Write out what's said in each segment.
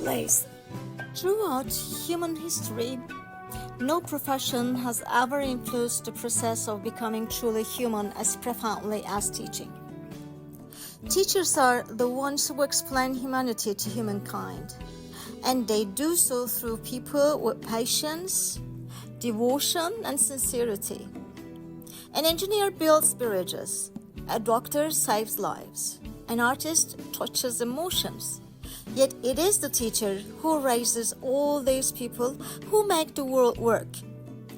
place. Throughout human history, no profession has ever influenced the process of becoming truly human as profoundly as teaching. Teachers are the ones who explain humanity to humankind, and they do so through people with patience, devotion, and sincerity. An engineer builds bridges, a doctor saves lives, an artist touches emotions. Yet it is the teacher who raises all these people who make the world work.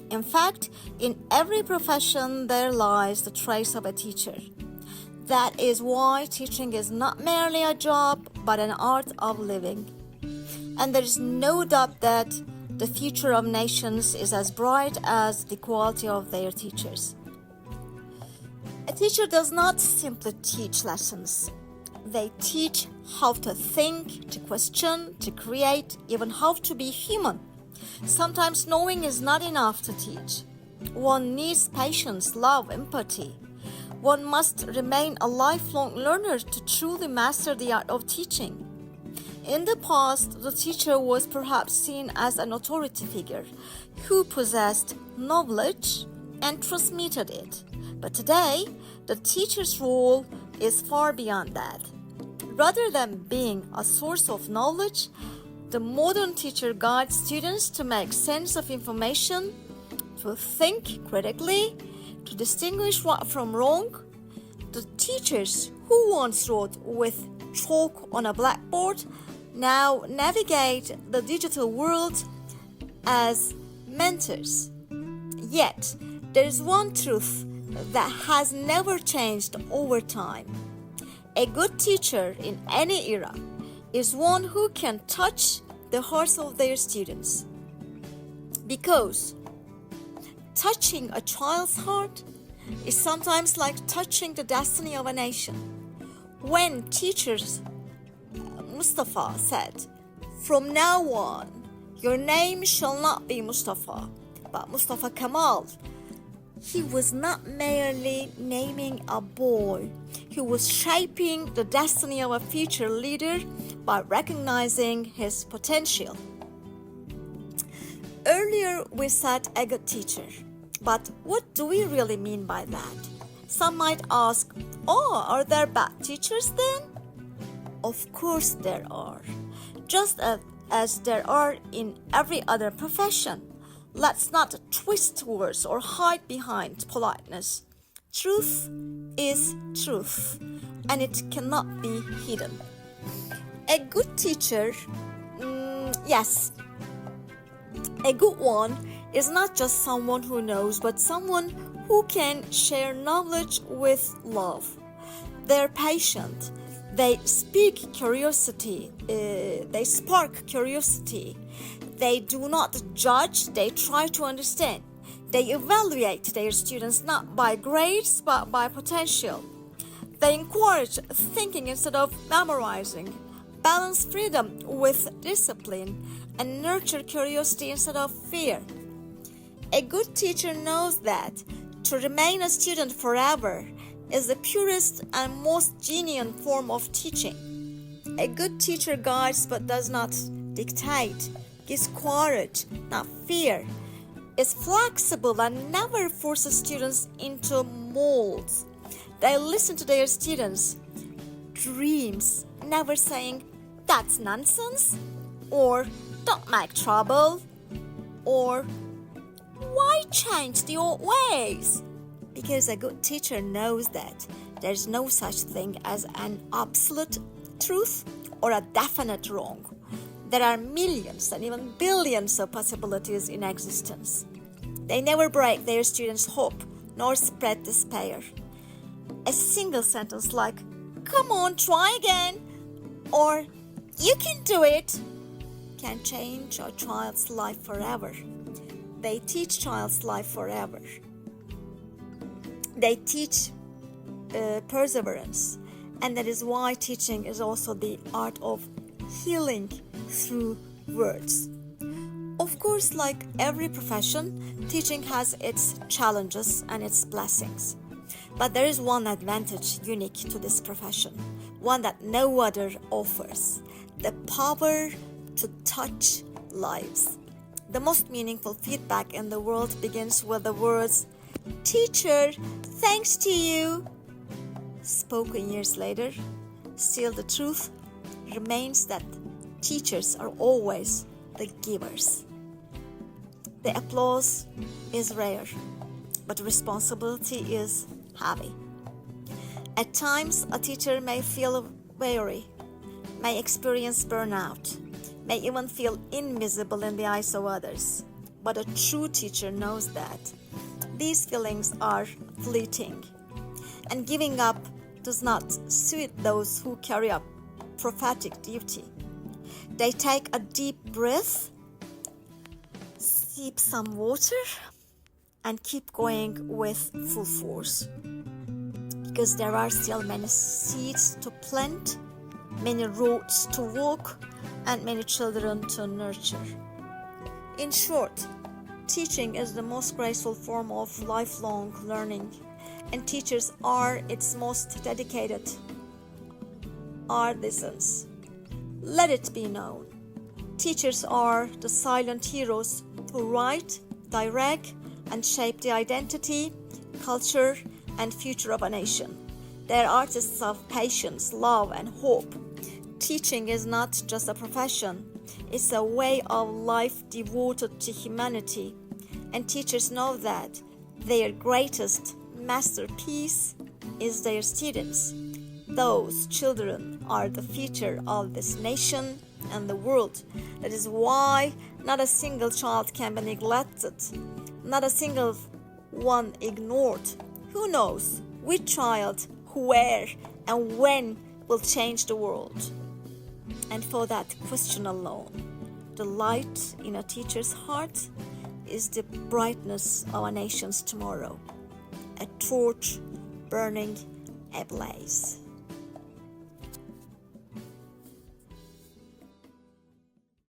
In fact, in every profession there lies the trace of a teacher. That is why teaching is not merely a job, but an art of living. And there is no doubt that the future of nations is as bright as the quality of their teachers. A teacher does not simply teach lessons. They teach how to think, to question, to create, even how to be human. Sometimes knowing is not enough to teach. One needs patience, love, empathy. One must remain a lifelong learner to truly master the art of teaching. In the past, the teacher was perhaps seen as an authority figure who possessed knowledge and transmitted it. But today, the teacher's role is far beyond that. Rather than being a source of knowledge, the modern teacher guides students to make sense of information, to think critically, to distinguish right from wrong. The teachers who once wrote with chalk on a blackboard now navigate the digital world as mentors. Yet, there is one truth that has never changed over time. A good teacher in any era is one who can touch the hearts of their students. Because touching a child's heart is sometimes like touching the destiny of a nation. When teachers Mustafa said, "From now on, your name shall not be Mustafa, but Mustafa Kemal," he was not merely naming a boy. He was shaping the destiny of a future leader by recognizing his potential. Earlier, we said a good teacher. But what do we really mean by that? Some might ask, are there bad teachers then? Of course there are. Just as there are in every other profession. Let's not twist words or hide behind politeness. Truth is truth, and it cannot be hidden. A good teacher, yes, a good one is not just someone who knows, but someone who can share knowledge with love. They're patient. They spark curiosity. They do not judge, they try to understand. They evaluate their students not by grades but by potential. They encourage thinking instead of memorizing, balance freedom with discipline, and nurture curiosity instead of fear. A good teacher knows that to remain a student forever is the purest and most genuine form of teaching. A good teacher guides but does not dictate, gives courage, not fear, is flexible and never forces students into molds. They listen to their students' dreams, never saying, "That's nonsense," or "Don't make trouble," or "Why change the old ways?" Because a good teacher knows that there's no such thing as an absolute truth or a definite wrong. There are millions and even billions of possibilities in existence. They never break their students' hope nor spread despair. A single sentence like, "Come on, try again," or "You can do it," can change a child's life forever. They teach child's life forever. They teach perseverance, and that is why teaching is also the art of healing through words. Of course, like every profession, teaching has its challenges and its blessings. But there is one advantage unique to this profession, one that no other offers: the power to touch lives. The most meaningful feedback in the world begins with the words, "Teacher, thanks to you." Spoken years later, still the truth remains that teachers are always the givers. The applause is rare, but responsibility is heavy. At times, a teacher may feel weary, may experience burnout, may even feel invisible in the eyes of others. But a true teacher knows that these feelings are fleeting, and giving up does not suit those who carry a prophetic duty. They take a deep breath, sip some water, and keep going with full force. Because there are still many seeds to plant, many roads to walk, and many children to nurture. In short, teaching is the most graceful form of lifelong learning, and teachers are its most dedicated artisans. Let it be known, teachers are the silent heroes who write, direct, and shape the identity, culture, and future of a nation. They are artists of patience, love, and hope. Teaching is not just a profession, it's a way of life devoted to humanity. And teachers know that their greatest masterpiece is their students. Those children are the future of this nation and the world. That is why not a single child can be neglected, not a single one ignored. Who knows which child, where, and when will change the world? And for that question alone, the light in a teacher's heart is the brightness of a nation's tomorrow, a torch burning ablaze.